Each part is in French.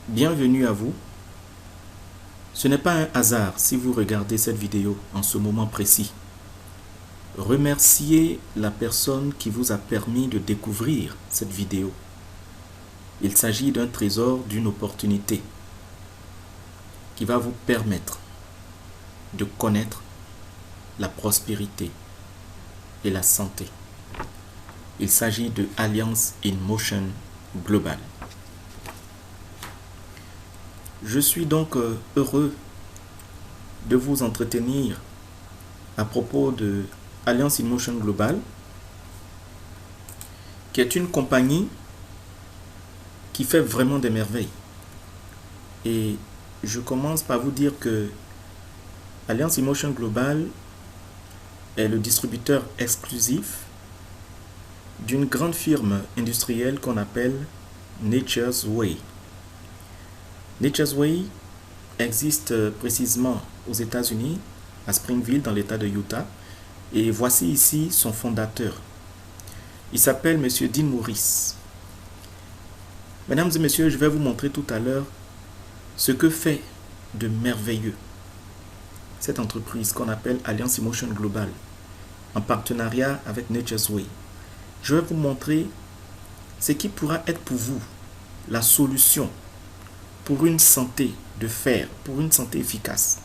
Bienvenue à vous. Ce n'est pas un hasard si vous regardez cette vidéo en ce moment précis. Remerciez la personne qui vous a permis de découvrir cette vidéo. Il s'agit d'un trésor, d'une opportunité qui va vous permettre de connaître la prospérité et la santé. Il s'agit de Alliance in Motion Global. Je suis donc heureux de vous entretenir à propos de Alliance in Motion Global, qui est une compagnie qui fait vraiment des merveilles. Et je commence par vous dire que Alliance in Motion Global est le distributeur exclusif d'une grande firme industrielle qu'on appelle Nature's Way. Nature's Way existe précisément aux États-Unis, à Springfield, dans l'État de Utah. Et voici ici son fondateur. Il s'appelle M. Dean Morris. Mesdames et messieurs, je vais vous montrer tout à l'heure ce que fait de merveilleux cette entreprise qu'on appelle Alliance in Motion Global, en partenariat avec Nature's Way. Je vais vous montrer ce qui pourra être pour vous la solution pour une santé de fer, pour une santé efficace.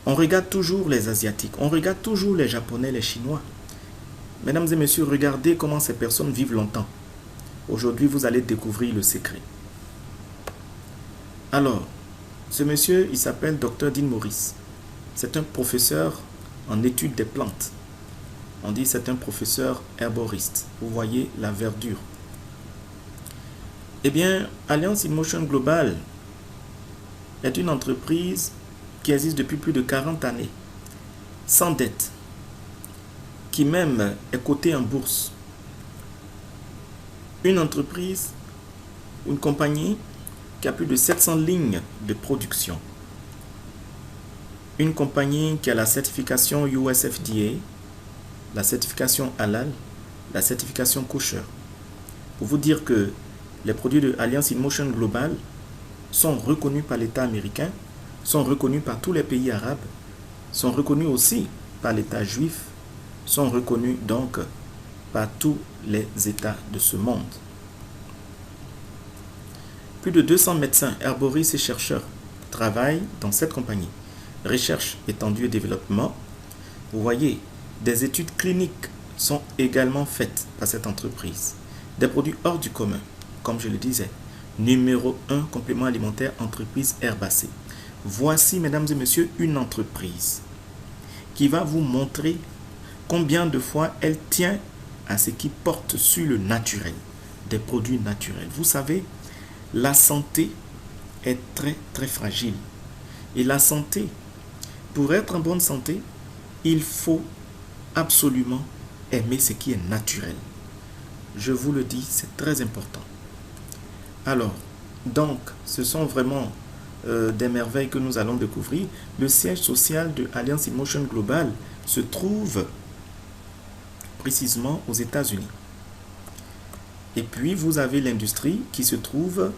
On regarde toujours les Asiatiques, on regarde toujours les Japonais, les Chinois. Mesdames et messieurs, regardez comment ces personnes vivent longtemps. Aujourd'hui, vous allez découvrir le secret. Alors, ce monsieur, il s'appelle Dr. Dean Morris. C'est un professeur en études des plantes. On dit c'est un professeur herboriste. Vous voyez la verdure. Eh bien, Alliance in Motion Global est une entreprise qui existe depuis plus de 40 années, sans dette, qui même est cotée en bourse. Une entreprise, une compagnie qui a plus de 700 lignes de production. Une compagnie qui a la certification USFDA, la certification Halal, la certification Kosher. Pour vous dire que les produits de Alliance in Motion Global sont reconnus par l'État américain, sont reconnus par tous les pays arabes, sont reconnus aussi par l'État juif, sont reconnus donc par tous les États de ce monde. Plus de 200 médecins, herboristes et chercheurs travaillent dans cette compagnie. Recherche, étendue et développement. Vous voyez, des études cliniques sont également faites par cette entreprise. Des produits hors du commun, comme je le disais. Numéro 1, complément alimentaire, entreprise herbacée. Voici, mesdames et messieurs, une entreprise qui va vous montrer combien de fois elle tient à ce qui porte sur le naturel, des produits naturels. Vous savez, la santé est très très fragile. Et la santé, pour être en bonne santé, il faut absolument aimer ce qui est naturel. Je vous le dis, c'est très important. Alors, donc, ce sont vraiment des merveilles que nous allons découvrir. Le siège social de Alliance in Motion Global se trouve précisément aux États-Unis. Et puis, vous avez l'industrie qui se trouve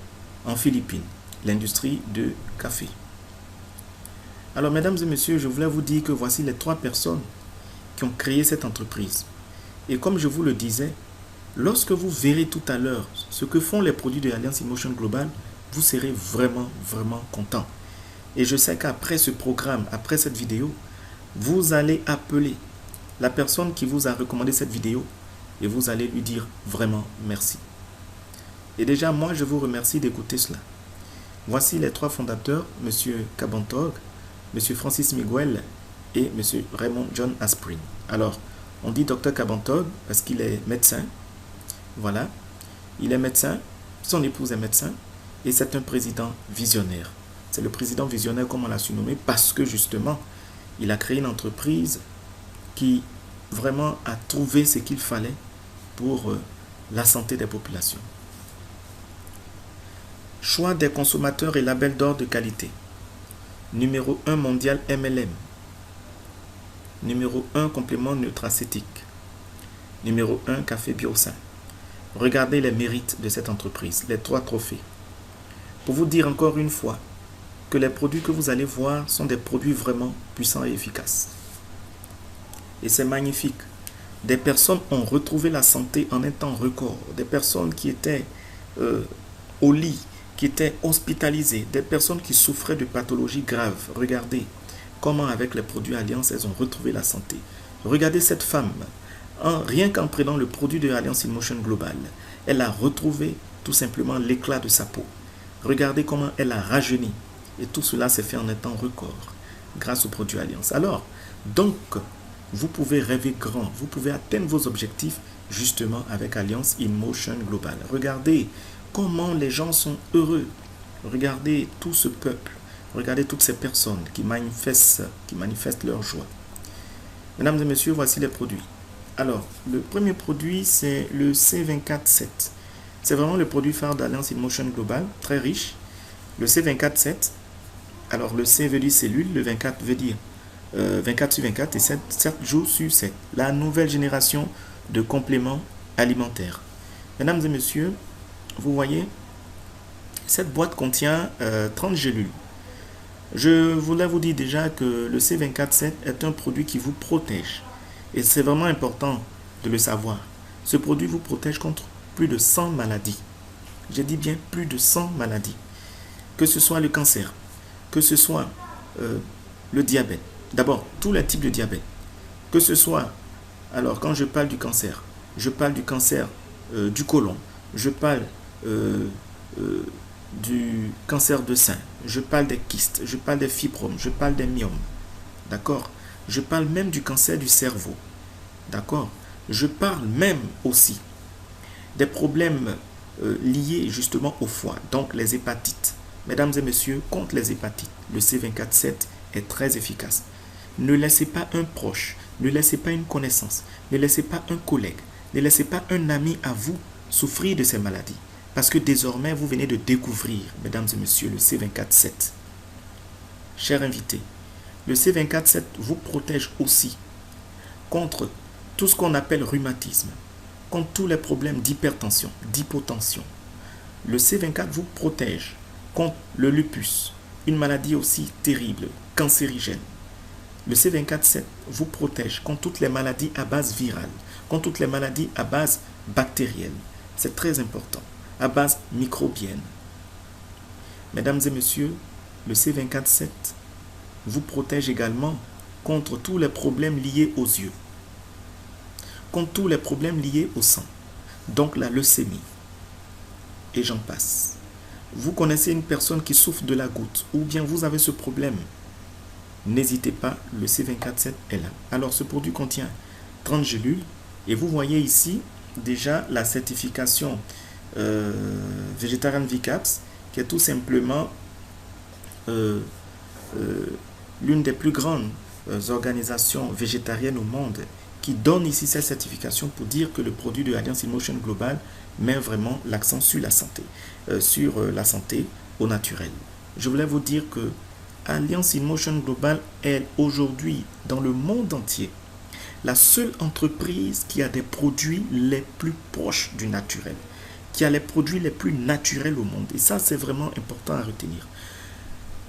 en Philippines, l'industrie de café. Alors, mesdames et messieurs, je voulais vous dire que voici les 3 personnes qui ont créé cette entreprise. Et comme je vous le disais, lorsque vous verrez tout à l'heure ce que font les produits de Alliance in Motion Global, vous serez vraiment, vraiment content. Et je sais qu'après ce programme, après cette vidéo, vous allez appeler la personne qui vous a recommandé cette vidéo et vous allez lui dire vraiment merci. Et déjà, moi, je vous remercie d'écouter cela. Voici les 3 fondateurs, M. Cabantog, M. Francis Miguel et M. Raymond John Asprin. Alors, on dit Dr Cabantog parce qu'il est médecin. Voilà, il est médecin, son épouse est médecin et c'est un président visionnaire. C'est le président visionnaire comme on l'a surnommé parce que justement, il a créé une entreprise qui vraiment a trouvé ce qu'il fallait pour la santé des populations. Choix des consommateurs et label d'or de qualité. Numéro 1 mondial MLM. Numéro 1 complément nutracétique. Numéro 1 café biosain. Regardez les mérites de cette entreprise, les 3 trophées. pour vous dire encore une fois que les produits que vous allez voir sont des produits vraiment puissants et efficaces. Et c'est magnifique. Des personnes ont retrouvé la santé en un temps record. Des personnes qui étaient au lit, qui étaient hospitalisées, des personnes qui souffraient de pathologies graves. Regardez comment avec les produits Alliance, elles ont retrouvé la santé. Regardez cette femme, rien qu'en prenant le produit de Alliance InMotion Global, elle a retrouvé tout simplement l'éclat de sa peau. Regardez comment elle a rajeuni. Et tout cela s'est fait en un temps record grâce au produit Alliance. Alors, donc, vous pouvez rêver grand, vous pouvez atteindre vos objectifs justement avec Alliance InMotion Global. Regardez comment les gens sont heureux. Regardez tout ce peuple. Regardez toutes ces personnes qui manifestent leur joie. Mesdames et messieurs, voici les produits. Alors, le premier produit, c'est le C24-7. C'est vraiment le produit phare d'Alliance InMotion Global, très riche. Le C24-7, alors le C veut dire cellule, le 24 veut dire 24 sur 24 et 7 jours sur 7. La nouvelle génération de compléments alimentaires. Mesdames et messieurs, vous voyez, cette boîte contient 30 gélules. Je voulais vous dire déjà que le C24-7 est un produit qui vous protège. Et c'est vraiment important de le savoir. Ce produit vous protège contre plus de 100 maladies. J'ai dit bien plus de 100 maladies. Que ce soit le cancer, que ce soit le diabète. D'abord, tous les types de diabète. Que ce soit, alors quand je parle du cancer, je parle du cancer du côlon, je parle du cancer de sein, je parle des kystes, je parle des fibromes, je parle des myomes. D'accord? Je parle même du cancer du cerveau. D'accord? Je parle même aussi des problèmes liés justement au foie, donc les hépatites. Mesdames et messieurs, contre les hépatites, le C24-7 est très efficace. Ne laissez pas un proche, ne laissez pas une connaissance, ne laissez pas un collègue, ne laissez pas un ami à vous souffrir de ces maladies. Parce que désormais, vous venez de découvrir, mesdames et messieurs, le C24-7. Chers invités, le C24-7 vous protège aussi contre tout ce qu'on appelle rhumatisme, contre tous les problèmes d'hypertension, d'hypotension. Le C24 vous protège contre le lupus, une maladie aussi terrible, cancérigène. Le C24-7 vous protège contre toutes les maladies à base virale, contre toutes les maladies à base bactérienne. C'est très important, à base microbienne. Mesdames et messieurs, le C24-7 vous protège également contre tous les problèmes liés aux yeux, contre tous les problèmes liés au sang, donc la leucémie, et j'en passe. Vous connaissez une personne qui souffre de la goutte, ou bien vous avez ce problème, n'hésitez pas, le C24-7 est là. Alors ce produit contient 30 gélules, et vous voyez ici déjà la certification Vegetarian VCAPS, qui est tout simplement l'une des plus grandes organisations végétariennes au monde, qui donne ici cette certification pour dire que le produit de Alliance InMotion Global met vraiment l'accent sur la santé, au naturel. Je voulais vous dire que Alliance InMotion Global est aujourd'hui dans le monde entier la seule entreprise qui a des produits les plus proches du naturel, qui a les produits les plus naturels au monde. Et ça, c'est vraiment important à retenir.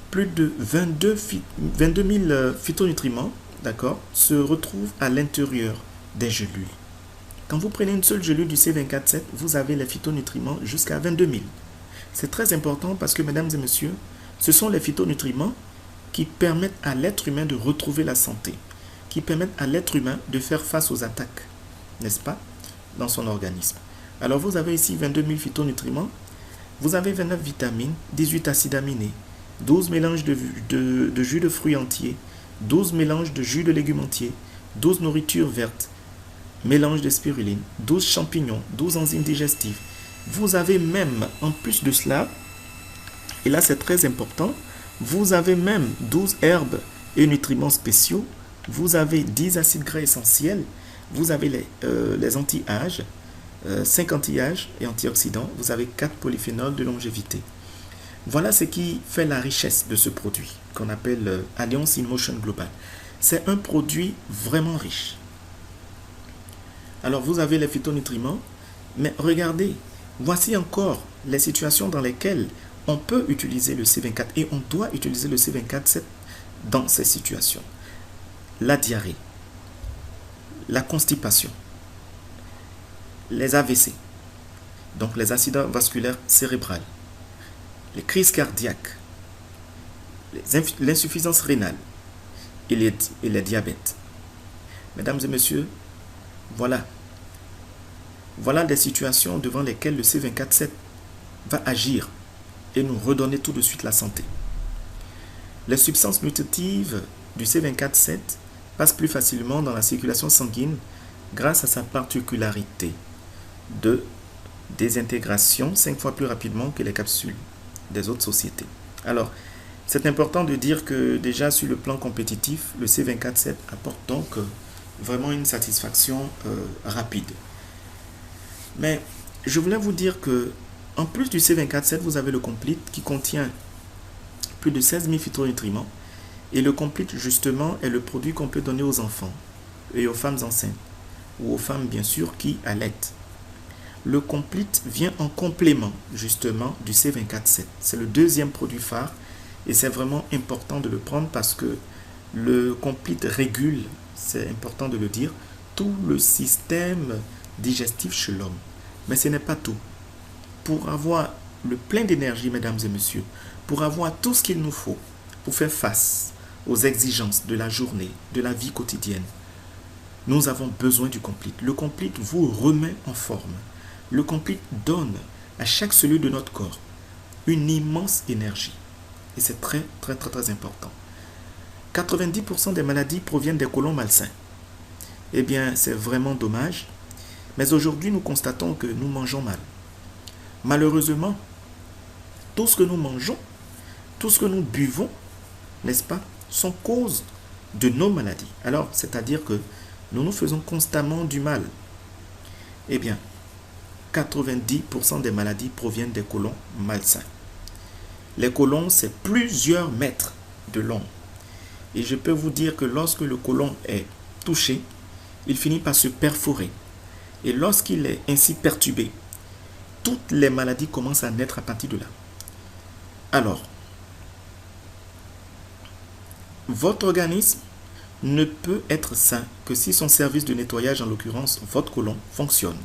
Plus de 22 000 phytonutriments, d'accord, se retrouvent à l'intérieur des gélules. Quand vous prenez une seule gelule du C24-7, vous avez les phytonutriments jusqu'à 22 000. C'est très important parce que, mesdames et messieurs, ce sont les phytonutriments qui permettent à l'être humain de retrouver la santé, qui permettent à l'être humain de faire face aux attaques, n'est-ce pas, dans son organisme. Alors vous avez ici 22 000 phytonutriments, vous avez 29 vitamines, 18 acides aminés, 12 mélanges de jus de fruits entiers, 12 mélanges de jus de légumes entiers, 12 nourritures vertes, mélange de spiruline, 12 champignons, 12 enzymes digestives. Vous avez même, en plus de cela, et là c'est très important, vous avez même 12 herbes et nutriments spéciaux, vous avez 10 acides gras essentiels, vous avez les anti-âges, 5 anti-âges et antioxydants, vous avez 4 polyphénols de longévité. Voilà ce qui fait la richesse de ce produit qu'on appelle Alliance InMotion Global. C'est un produit vraiment riche. Alors vous avez les phytonutriments, mais regardez, voici encore les situations dans lesquelles on peut utiliser le C24 et on doit utiliser le C24-7 dans ces situations. La diarrhée, la constipation, les AVC, donc les accidents vasculaires cérébraux, les crises cardiaques, l'insuffisance rénale et les diabètes. Mesdames et messieurs, voilà des situations devant lesquelles le C24-7 va agir et nous redonner tout de suite la santé. Les substances nutritives du C24-7 passent plus facilement dans la circulation sanguine grâce à sa particularité de désintégration 5 fois plus rapidement que les capsules des autres sociétés. Alors, c'est important de dire que déjà sur le plan compétitif, le C24-7 apporte donc vraiment une satisfaction rapide. Mais je voulais vous dire que en plus du C24-7, vous avez le Complete qui contient plus de 16 000 phytonutriments. Et le Complete, justement, est le produit qu'on peut donner aux enfants et aux femmes enceintes ou aux femmes, bien sûr, qui allaitent. Le Complete vient en complément, justement, du C24-7. C'est le deuxième produit phare et c'est vraiment important de le prendre parce que le Complete régule, c'est important de le dire, tout le système digestif chez l'homme. Mais ce n'est pas tout. Pour avoir le plein d'énergie, mesdames et messieurs, pour avoir tout ce qu'il nous faut pour faire face aux exigences de la journée, de la vie quotidienne, nous avons besoin du Complete. Le Complete vous remet en forme. Le Complete donne à chaque cellule de notre corps une immense énergie. Et c'est très, très, très, très important. 90% des maladies proviennent des côlons malsains. Eh bien, c'est vraiment dommage. Mais aujourd'hui, nous constatons que nous mangeons mal. Malheureusement, tout ce que nous mangeons, tout ce que nous buvons, n'est-ce pas, sont cause de nos maladies. Alors, c'est-à-dire que nous nous faisons constamment du mal. Eh bien, 90% des maladies proviennent des côlons malsains. Les côlons, c'est plusieurs mètres de long. Et je peux vous dire que lorsque le côlon est touché, il finit par se perforer. Et lorsqu'il est ainsi perturbé, toutes les maladies commencent à naître à partir de là. Alors, votre organisme ne peut être sain que si son service de nettoyage, en l'occurrence votre côlon, fonctionne.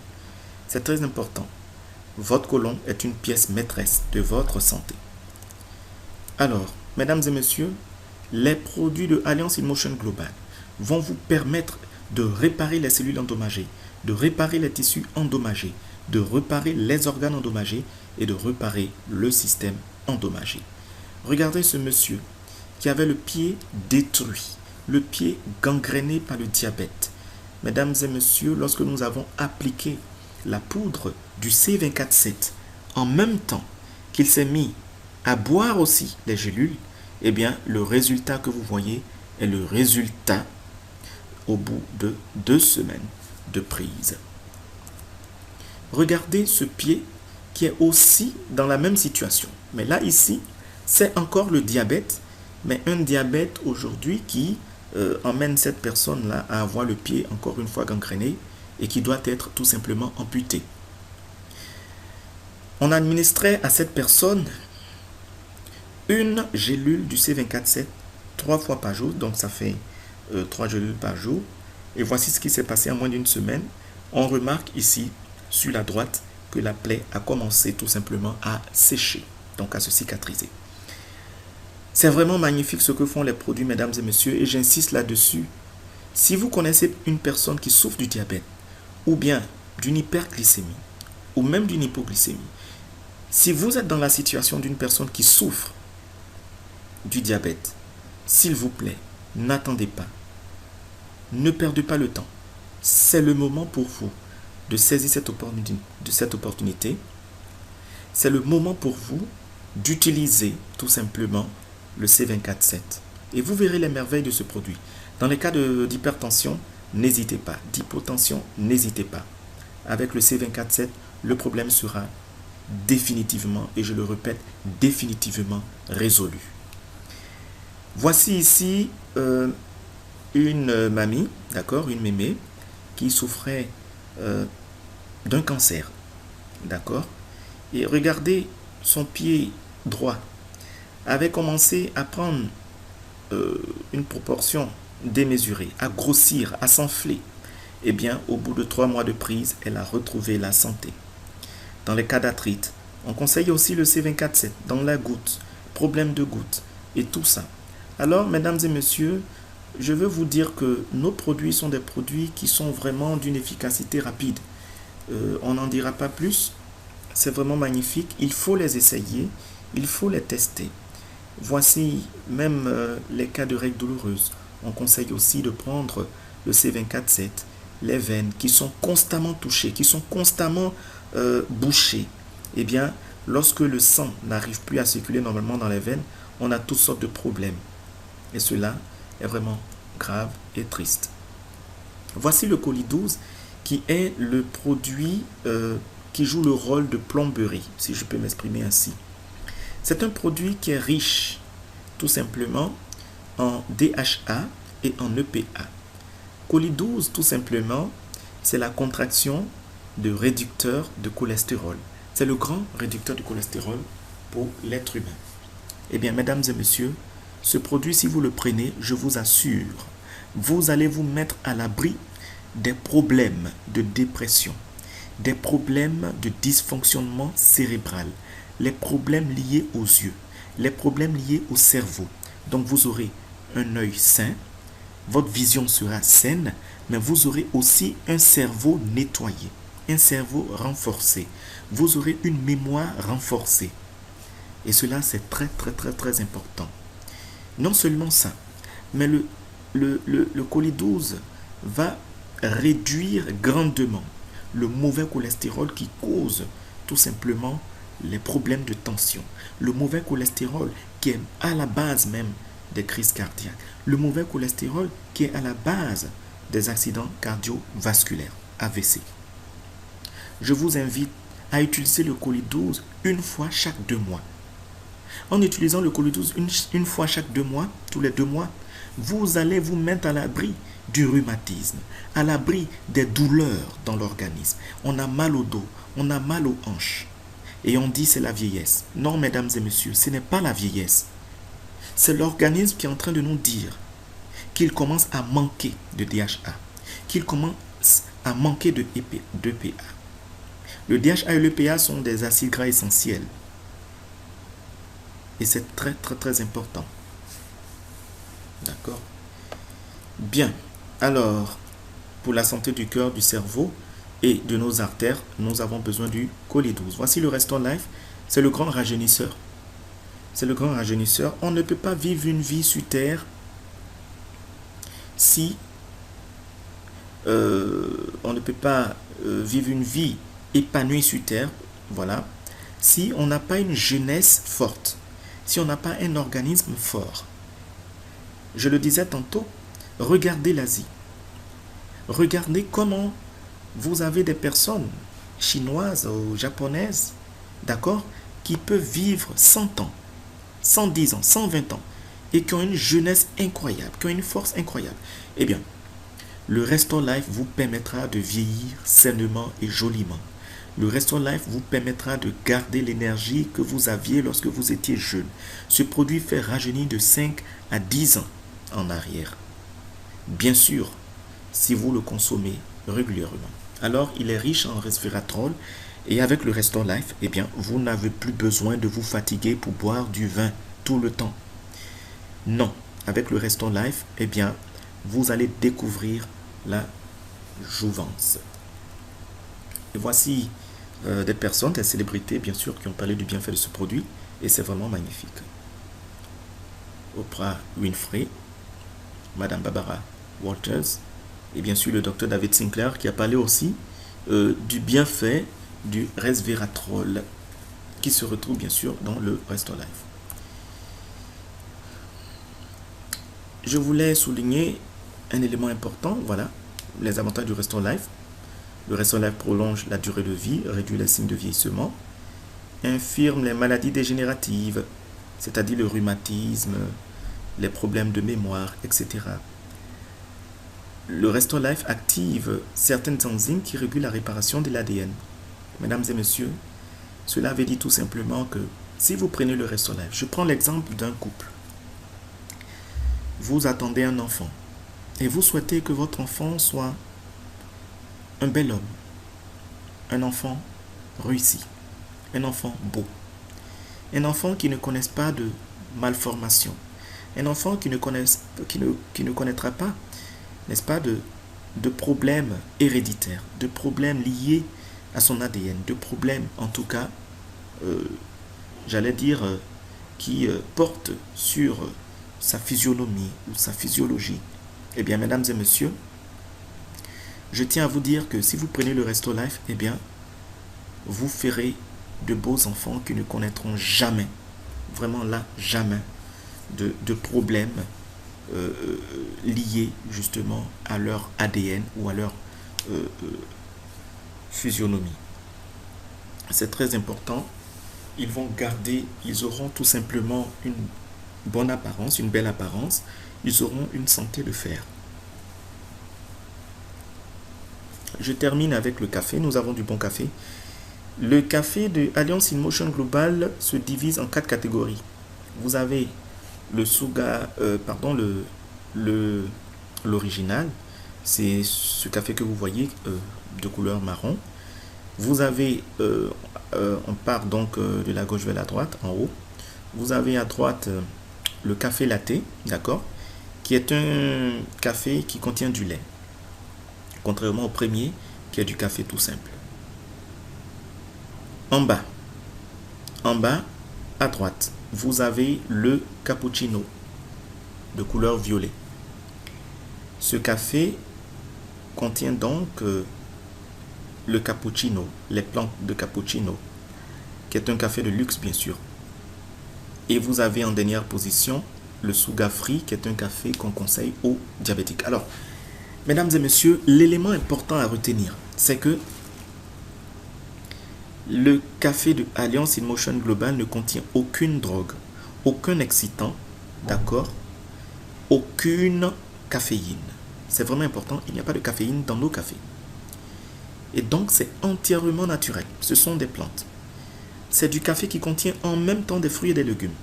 C'est très important. Votre côlon est une pièce maîtresse de votre santé. Alors, mesdames et messieurs, les produits de Alliance InMotion Global vont vous permettre de réparer les cellules endommagées, de réparer les tissus endommagés, de réparer les organes endommagés et de réparer le système endommagé. Regardez ce monsieur qui avait le pied détruit, le pied gangréné par le diabète. Mesdames et messieurs, lorsque nous avons appliqué la poudre du C24-7 en même temps qu'il s'est mis à boire aussi les gélules, eh bien, le résultat que vous voyez est le résultat au bout de 2 semaines de prise. Regardez ce pied qui est aussi dans la même situation. Mais là, ici, c'est encore le diabète, mais un diabète aujourd'hui qui emmène cette personne-là à avoir le pied encore une fois gangréné et qui doit être tout simplement amputé. On administrait à cette personne une gélule du C24-7 3 fois par jour, donc ça fait 3 gélules par jour. Et voici ce qui s'est passé en moins d'une semaine. On remarque ici, sur la droite, que la plaie a commencé tout simplement à sécher, donc à se cicatriser. C'est vraiment magnifique ce que font les produits, mesdames et messieurs, et j'insiste là-dessus. Si vous connaissez une personne qui souffre du diabète, ou bien d'une hyperglycémie, ou même d'une hypoglycémie, si vous êtes dans la situation d'une personne qui souffre du diabète, s'il vous plaît, n'attendez pas. Ne perdez pas le temps. C'est le moment pour vous de saisir cette opportunité. C'est le moment pour vous d'utiliser tout simplement le C24-7. Et vous verrez les merveilles de ce produit. Dans les cas d'hypertension, n'hésitez pas. D'hypotension, n'hésitez pas. Avec le C24-7, le problème sera définitivement, et je le répète, définitivement résolu. Voici ici une mamie, d'accord, une mémé, qui souffrait d'un cancer, d'accord. Et regardez son pied droit avait commencé à prendre une proportion démesurée, à grossir, à s'enfler, eh bien, au bout de 3 mois de prise, elle a retrouvé la santé. Dans les cas d'arthrite, on conseille aussi le C24/7 dans la goutte, problème de goutte et tout ça. Alors, mesdames et messieurs, je veux vous dire que nos produits sont des produits qui sont vraiment d'une efficacité rapide. On n'en dira pas plus. C'est vraiment magnifique. Il faut les essayer. Il faut les tester. Voici même les cas de règles douloureuses. On conseille aussi de prendre le C24/7, les veines qui sont constamment touchées, qui sont constamment bouchées. Eh bien, lorsque le sang n'arrive plus à circuler normalement dans les veines, on a toutes sortes de problèmes. Et cela est vraiment grave et triste. Voici le Coli-12 qui est le produit qui joue le rôle de plomberie, si je peux m'exprimer ainsi. C'est un produit qui est riche, tout simplement, en DHA et en EPA. Coli-12, tout simplement, c'est la contraction de réducteur de cholestérol. C'est le grand réducteur de cholestérol pour l'être humain. Eh bien, mesdames et messieurs, ce produit, si vous le prenez, je vous assure, vous allez vous mettre à l'abri des problèmes de dépression, des problèmes de dysfonctionnement cérébral, les problèmes liés aux yeux, les problèmes liés au cerveau. Donc vous aurez un œil sain, votre vision sera saine, mais vous aurez aussi un cerveau nettoyé, un cerveau renforcé. Vous aurez une mémoire renforcée. Et cela, c'est très, très, très, très important. Non seulement ça, mais le Coli-12 va réduire grandement le mauvais cholestérol qui cause tout simplement les problèmes de tension. Le mauvais cholestérol qui est à la base même des crises cardiaques. Le mauvais cholestérol qui est à la base des accidents cardiovasculaires, AVC. Je vous invite à utiliser le Coli-12 une fois chaque 2 mois. En utilisant le Coli-12 une fois chaque 2 mois, tous les 2 mois, vous allez vous mettre à l'abri du rhumatisme, à l'abri des douleurs dans l'organisme. On a mal au dos, on a mal aux hanches. Et on dit c'est la vieillesse. Non, mesdames et messieurs, ce n'est pas la vieillesse. C'est l'organisme qui est en train de nous dire qu'il commence à manquer de DHA, qu'il commence à manquer de d'EPA. Le DHA et l'EPA sont des acides gras essentiels. Et c'est très, très, très important. D'accord? Bien. Alors, pour la santé du cœur, du cerveau et de nos artères, nous avons besoin du Coli-12. Voici le Restore Life. C'est le grand rajeunisseur. C'est le grand rajeunisseur. On ne peut pas vivre une vie sur Terre si on ne peut pas vivre une vie épanouie sur Terre, voilà, si on n'a pas une jeunesse forte, si on n'a pas un organisme fort. Je le disais tantôt, regardez l'Asie. Regardez comment vous avez des personnes chinoises ou japonaises, d'accord, qui peuvent vivre 100 ans, 110 ans, 120 ans, et qui ont une jeunesse incroyable, qui ont une force incroyable. Eh bien, le Restore Life vous permettra de vieillir sainement et joliment. Le Restore Life vous permettra de garder l'énergie que vous aviez lorsque vous étiez jeune. Ce produit fait rajeunir de 5 à 10 ans en arrière. Bien sûr, si vous le consommez régulièrement. Alors, il est riche en resveratrol et avec le Restore Life, eh bien, vous n'avez plus besoin de vous fatiguer pour boire du vin tout le temps. Non, avec le Restore Life, eh bien, vous allez découvrir la jouvence. Et voici des personnes, des célébrités, bien sûr, qui ont parlé du bienfait de ce produit. Et c'est vraiment magnifique. Oprah Winfrey, Madame Barbara Walters, et bien sûr le docteur David Sinclair, qui a parlé aussi du bienfait du resveratrol, qui se retrouve bien sûr dans le Restore Life. Je voulais souligner un élément important, voilà, les avantages du Restore Life. Le Restore Life prolonge la durée de vie, réduit les signes de vieillissement, infirme les maladies dégénératives, c'est-à-dire le rhumatisme, les problèmes de mémoire, etc. Le Restore Life active certaines enzymes qui régulent la réparation de l'ADN. Mesdames et messieurs, cela veut dire tout simplement que Si vous prenez le Resto Life, je prends l'exemple d'un couple. Vous attendez un enfant et vous souhaitez que votre enfant soit un bel homme, un enfant réussi, un enfant beau, un enfant qui ne connaisse pas de malformation, un enfant qui ne connaîtra pas, n'est-ce pas, de problèmes héréditaires, de problèmes liés à son ADN, de problèmes en tout cas, j'allais dire, qui portent sur sa physionomie ou sa physiologie. Eh bien, mesdames et messieurs, je tiens à vous dire que si vous prenez le Resto Life, eh bien, vous ferez de beaux enfants qui ne connaîtront jamais, vraiment là, jamais, de problèmes liés justement à leur ADN ou à leur physionomie. C'est très important. Ils auront tout simplement une bonne apparence, une belle apparence. Ils auront une santé de fer. Je termine avec le café. Nous avons du bon café. Le café de Alliance in Motion Global se divise en 4 catégories. Vous avez le Suga, l'original. C'est ce café que vous voyez de couleur marron. Vous avez, on part donc de la gauche vers la droite, en haut. Vous avez à droite le café latte, d'accord, qui est un café qui contient du lait, contrairement au premier qui est du café tout simple. En bas, à droite, vous avez le cappuccino de couleur violet. Ce café contient donc le cappuccino, les plantes de cappuccino, qui est un café de luxe bien sûr. Et vous avez en dernière position le Suga Free, qui est un café qu'on conseille aux diabétiques. Alors, mesdames et messieurs, l'élément important à retenir, c'est que le café de Alliance in Motion Global ne contient aucune drogue, aucun excitant, d'accord, aucune caféine. C'est vraiment important, il n'y a pas de caféine dans nos cafés. Et donc, c'est entièrement naturel. Ce sont des plantes. C'est du café qui contient en même temps des fruits et des légumes.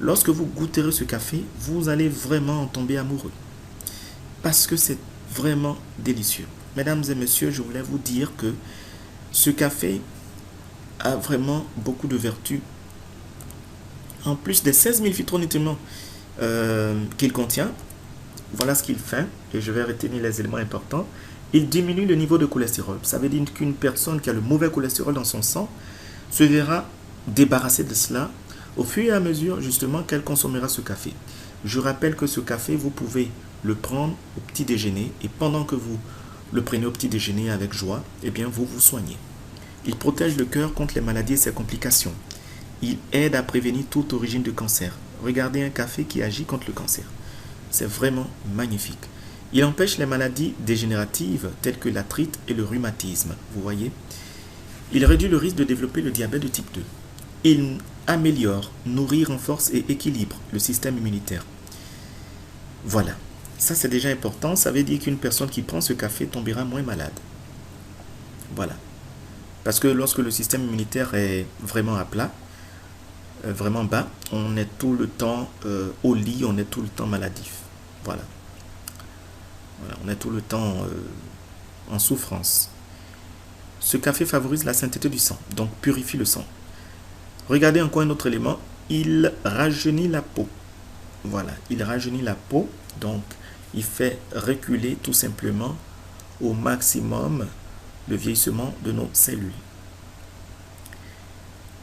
Lorsque vous goûterez ce café, vous allez vraiment en tomber amoureux. Parce que c'est vraiment délicieux. Mesdames et messieurs, je voulais vous dire que ce café a vraiment beaucoup de vertus. En plus des 16 000 phytonutriments qu'il contient, voilà ce qu'il fait. Et je vais retenir les éléments importants. Il diminue le niveau de cholestérol. Ça veut dire qu'une personne qui a le mauvais cholestérol dans son sang se verra débarrassée de cela au fur et à mesure justement qu'elle consommera ce café. Je rappelle que ce café, vous pouvez le prendre au petit déjeuner et pendant que vous le prenez au petit déjeuner avec joie, eh bien vous vous soignez. Il protège le cœur contre les maladies et ses complications. Il aide à prévenir toute origine de cancer. Regardez un café qui agit contre le cancer. C'est vraiment magnifique. Il empêche les maladies dégénératives telles que l'arthrite et le rhumatisme. Vous voyez ? Il réduit le risque de développer le diabète de type 2. Il améliore, nourrit, renforce et équilibre le système immunitaire. Voilà. Ça, c'est déjà important. Ça veut dire qu'une personne qui prend ce café tombera moins malade. Voilà. Parce que lorsque le système immunitaire est vraiment à plat, vraiment bas, on est tout le temps au lit, on est tout le temps maladif. Voilà. On est tout le temps en souffrance. Ce café favorise la sainteté du sang, donc purifie le sang. Regardez encore un autre élément, il rajeunit la peau. Voilà, il rajeunit la peau, donc il fait reculer tout simplement au maximum le vieillissement de nos cellules.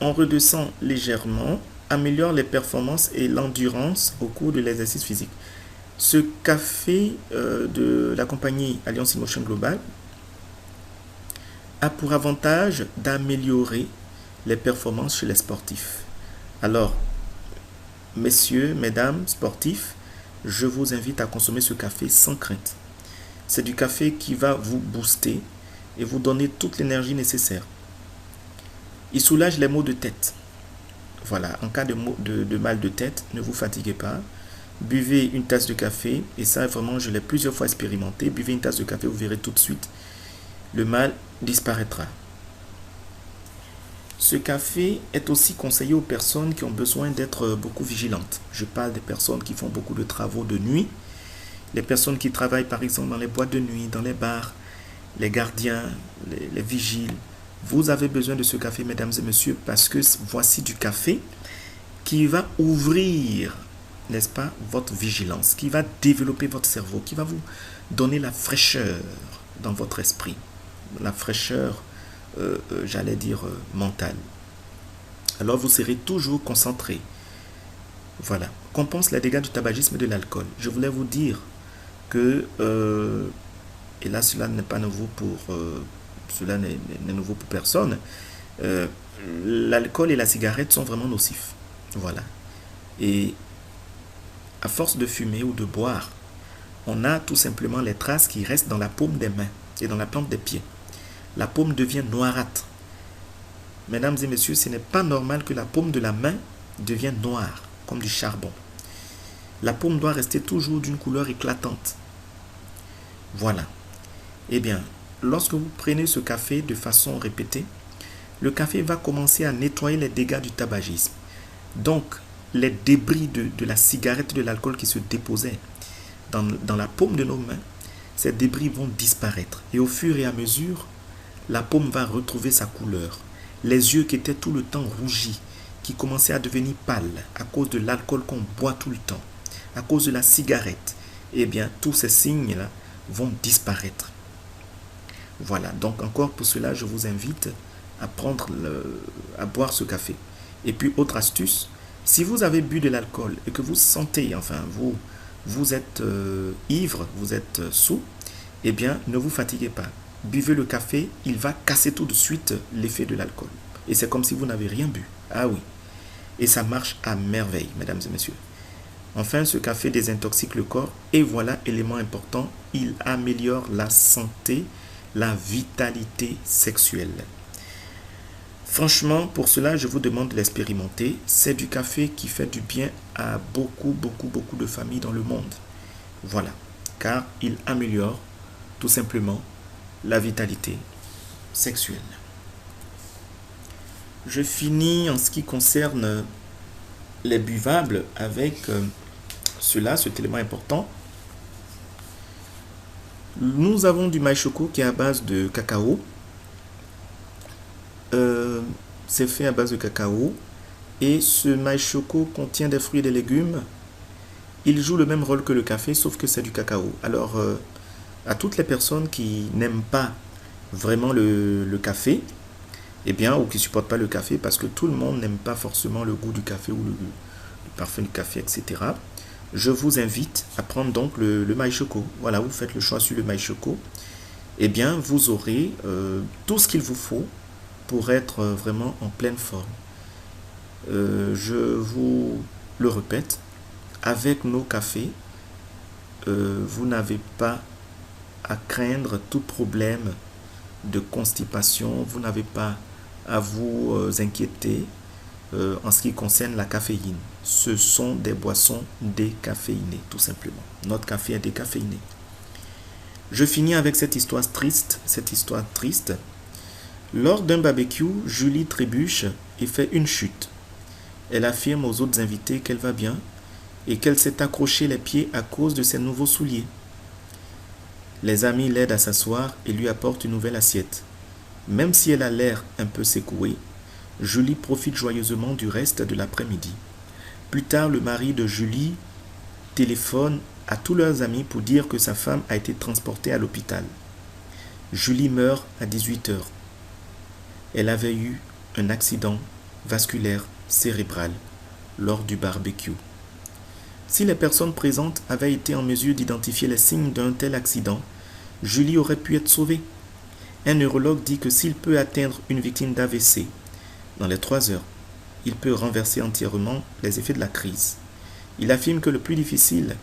On redescend légèrement, améliore les performances et l'endurance au cours de l'exercice physique. Ce café de la compagnie Alliance in Motion Global a pour avantage d'améliorer les performances chez les sportifs. Alors, messieurs, mesdames, sportifs, je vous invite à consommer ce café sans crainte. C'est du café qui va vous booster et vous donner toute l'énergie nécessaire. Il soulage les maux de tête. Voilà, en cas de mal de tête, ne vous fatiguez pas. Buvez une tasse de café, et ça vraiment je l'ai plusieurs fois expérimenté. Buvez une tasse de café, vous verrez tout de suite, le mal disparaîtra. Ce café est aussi conseillé aux personnes qui ont besoin d'être beaucoup vigilantes. Je parle des personnes qui font beaucoup de travaux de nuit, les personnes qui travaillent par exemple dans les boîtes de nuit, dans les bars, les gardiens, les vigiles. Vous avez besoin de ce café, mesdames et messieurs, parce que voici du café qui va ouvrir, n'est-ce pas, votre vigilance, qui va développer votre cerveau, qui va vous donner la fraîcheur dans votre esprit, la fraîcheur, j'allais dire, mentale. Alors vous serez toujours concentré. Voilà. Compense les dégâts du tabagisme et de l'alcool. Je voulais vous dire que, et là cela n'est pas nouveau pour, cela n'est nouveau pour personne, l'alcool et la cigarette sont vraiment nocifs. Voilà. Et à force de fumer ou de boire, on a tout simplement les traces qui restent dans la paume des mains et dans la plante des pieds. La paume devient noirâtre. Mesdames et messieurs, ce n'est pas normal que la paume de la main devienne noire, comme du charbon. La paume doit rester toujours d'une couleur éclatante. Voilà. Eh bien, lorsque vous prenez ce café de façon répétée, le café va commencer à nettoyer les dégâts du tabagisme. Donc, les débris de la cigarette et de l'alcool qui se déposaient dans la paume de nos mains, ces débris vont disparaître. Et au fur et à mesure, la paume va retrouver sa couleur. Les yeux qui étaient tout le temps rougis, qui commençaient à devenir pâles à cause de l'alcool qu'on boit tout le temps, à cause de la cigarette, eh bien, tous ces signes-là vont disparaître. Voilà, donc encore pour cela, je vous invite à à boire ce café. Et puis, autre astuce, si vous avez bu de l'alcool et que vous sentez, enfin, vous êtes ivre, vous êtes saoul, eh bien, ne vous fatiguez pas. Buvez le café, il va casser tout de suite l'effet de l'alcool. Et c'est comme si vous n'avez rien bu. Ah oui. Et ça marche à merveille, mesdames et messieurs. Enfin, ce café désintoxique le corps. Et voilà, élément important, il améliore la santé, la vitalité sexuelle. Franchement, pour cela, je vous demande de l'expérimenter. C'est du café qui fait du bien à beaucoup de familles dans le monde. Voilà, car il améliore tout simplement la vitalité sexuelle. Je finis en ce qui concerne les buvables avec cet élément important. Nous avons du maï choco qui est à base de cacao. C'est fait à base de cacao. Et ce maï choco contient des fruits et des légumes. Il joue le même rôle que le café, sauf que c'est du cacao. Alors, à toutes les personnes qui n'aiment pas vraiment le café, eh bien, ou qui ne supportent pas le café, parce que tout le monde n'aime pas forcément le goût du café ou le parfum du café, etc. Je vous invite à prendre donc le maï choco. Voilà, vous faites le choix sur le maï choco. Eh bien, vous aurez tout ce qu'il vous faut pour être vraiment en pleine forme. Je vous le répète, avec nos cafés, vous n'avez pas à craindre tout problème de constipation, vous n'avez pas à vous inquiéter en ce qui concerne la caféine. Ce sont des boissons décaféinées, tout simplement. Notre café est décaféiné. Je finis avec cette histoire triste. Lors d'un barbecue, Julie trébuche et fait une chute. Elle affirme aux autres invités qu'elle va bien et qu'elle s'est accroché les pieds à cause de ses nouveaux souliers. Les amis l'aident à s'asseoir et lui apportent une nouvelle assiette. Même si elle a l'air un peu secouée, Julie profite joyeusement du reste de l'après-midi. Plus tard, le mari de Julie téléphone à tous leurs amis pour dire que sa femme a été transportée à l'hôpital. Julie meurt à 18h. Elle avait eu un accident vasculaire cérébral lors du barbecue. Si les personnes présentes avaient été en mesure d'identifier les signes d'un tel accident, Julie aurait pu être sauvée. Un neurologue dit que s'il peut atteindre une victime d'AVC dans les 3 heures, il peut renverser entièrement les effets de la crise. Il affirme que le plus difficile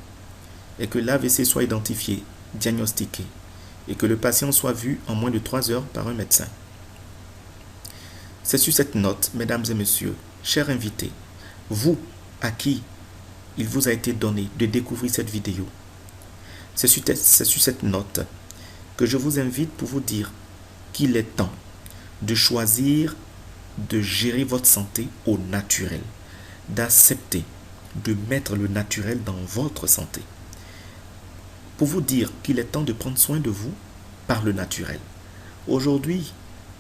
est que l'AVC soit identifié, diagnostiqué, et que le patient soit vu en moins de 3 heures par un médecin. C'est sur cette note, mesdames et messieurs, chers invités, vous à qui il vous a été donné de découvrir cette vidéo, c'est sur cette note que je vous invite pour vous dire qu'il est temps de choisir de gérer votre santé au naturel, d'accepter de mettre le naturel dans votre santé. Pour vous dire qu'il est temps de prendre soin de vous par le naturel. Aujourd'hui,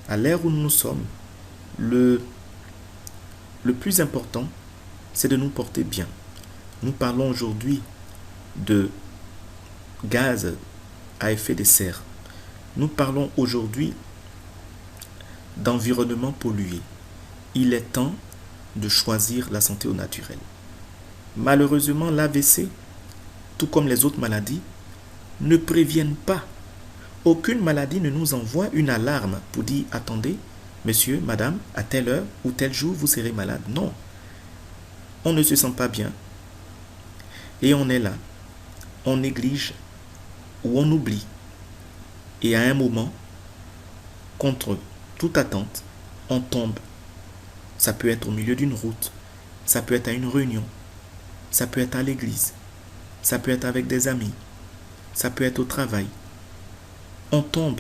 à l'ère où nous sommes, le plus important, c'est de nous porter bien. Nous parlons aujourd'hui de gaz à effet de serre. Nous parlons aujourd'hui d'environnement pollué. Il est temps de choisir la santé au naturel. Malheureusement, l'AVC, tout comme les autres maladies, ne préviennent pas. Aucune maladie ne nous envoie une alarme pour dire « Attendez, monsieur, madame, à telle heure ou tel jour, vous serez malade. » Non. On ne se sent pas bien. Et on est là. On néglige ou on oublie. Et à un moment, contre toute attente, on tombe. Ça peut être au milieu d'une route. Ça peut être à une réunion. Ça peut être à l'église. Ça peut être avec des amis. Ça peut être au travail. On tombe,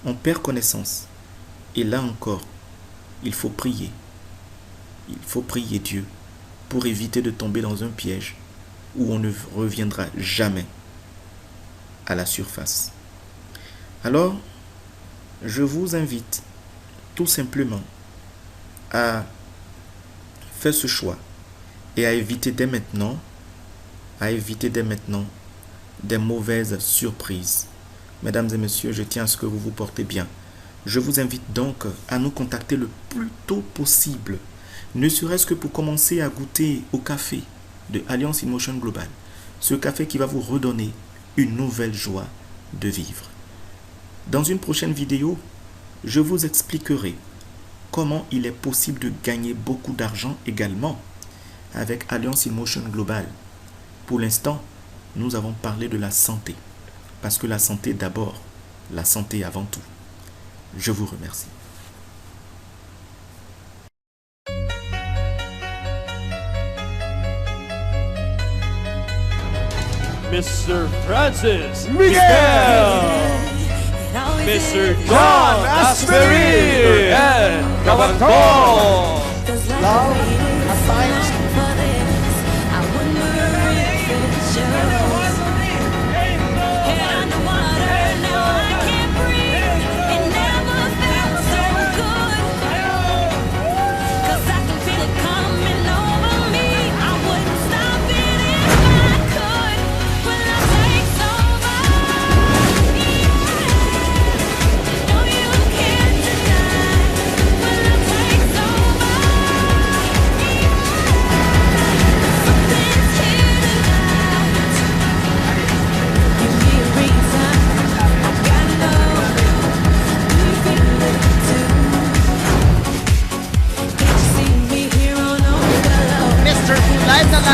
on perd connaissance. Et là encore, il faut prier. Il faut prier Dieu pour éviter de tomber dans un piège où on ne reviendra jamais à la surface. Alors, je vous invite tout simplement à faire ce choix et à éviter dès maintenant des mauvaises surprises. Mesdames et messieurs, je tiens à ce que vous vous portez bien. Je vous invite donc à nous contacter le plus tôt possible, ne serait-ce que pour commencer à goûter au café de Alliance in Motion Global. Ce café qui va vous redonner une nouvelle joie de vivre. Dans une prochaine vidéo, je vous expliquerai comment il est possible de gagner beaucoup d'argent également avec Alliance in Motion Global. Pour l'instant, nous avons parlé de la santé. Parce que la santé d'abord, la santé avant tout. Je vous remercie. Mr. Francis Miguel, Mr. John Aspery, and Kabaton. Love assigns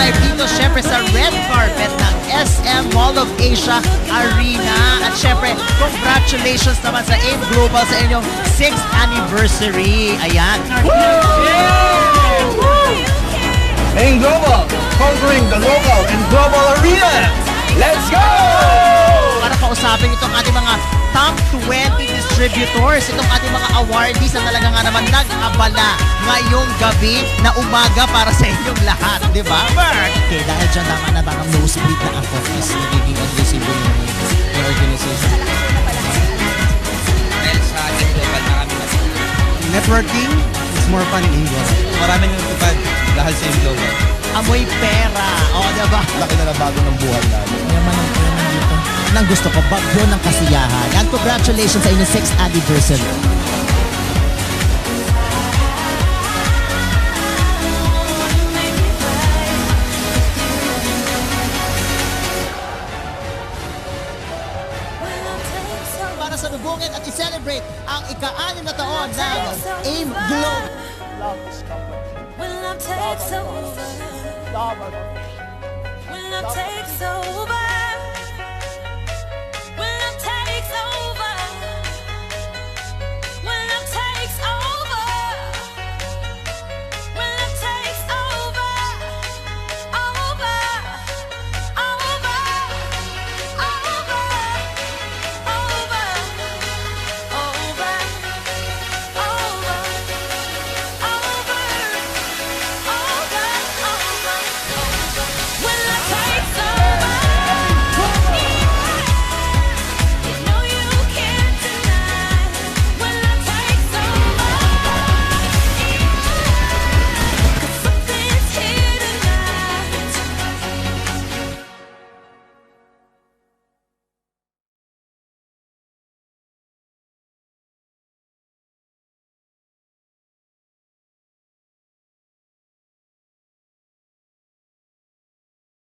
live dito syempre sa red carpet ng SM Mall of Asia Arena. At syempre, congratulations naman sa AIM Global sa inyong 6th anniversary. Ayan. AIM Global, conquering the local and global arena. Let's go! Para kausapin itong ating mga top 20 distributors, itong ating mga awardees na talaga nga naman nag-abala ngayong gabi na umaga para sa inyong lahat, di ba, Mark? Okay, dahil dyan naman na baka nosebleed na ako is nagiging invisible yung organization. Dahil sa ating global na kami Networking is more fun in English. maraming nagtupad dahil sa global. Amoy pera, o, di ba? Laki na bago ng buhay natin. Yaman ang pera dito. Nang gusto ko, bagyo ng kasiyahan. And congratulations sa inyong 6th anniversary. Para sa lubungin at i-celebrate ang ika-6 na taon ng AIM Global. Love is company. When love takes over, when love takes over.